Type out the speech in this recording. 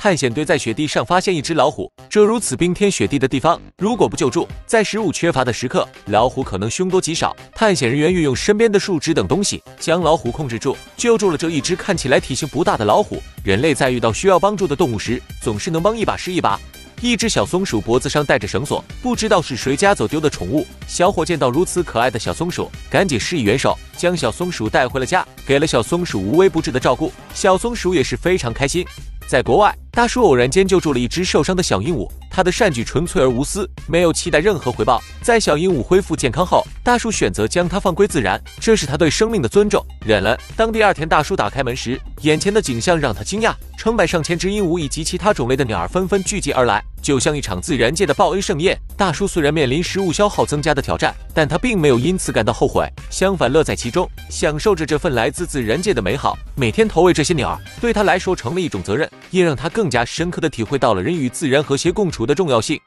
探险队在雪地上发现一只老虎，这如此冰天雪地的地方，如果不救助，在食物缺乏的时刻，老虎可能凶多吉少。探险人员运用身边的树枝等东西，将老虎控制住，救助了这一只看起来体型不大的老虎。人类在遇到需要帮助的动物时，总是能帮一把是一把。一只小松鼠脖子上带着绳索，不知道是谁家走丢的宠物。小伙见到如此可爱的小松鼠，赶紧施以援手，将小松鼠带回了家，给了小松鼠无微不至的照顾。小松鼠也是非常开心。在国外，大叔偶然间救助了一只受伤的小鹦鹉，他的善举纯粹而无私，没有期待任何回报。在小鹦鹉恢复健康后，大叔选择将它放归自然，这是他对生命的尊重。忍了。当第二天大叔打开门时，眼前的景象让他惊讶，成百上千只鹦鹉以及其他种类的鸟儿纷纷聚集而来，就像一场自然界的报恩盛宴。大叔虽然面临食物消耗增加的挑战，但他并没有因此感到后悔，相反乐在其中，享受着这份来自自然界的美好。每天投喂这些鸟儿，对他来说成了一种责任，也让他更加深刻地体会到了人与自然和谐共处的重要性。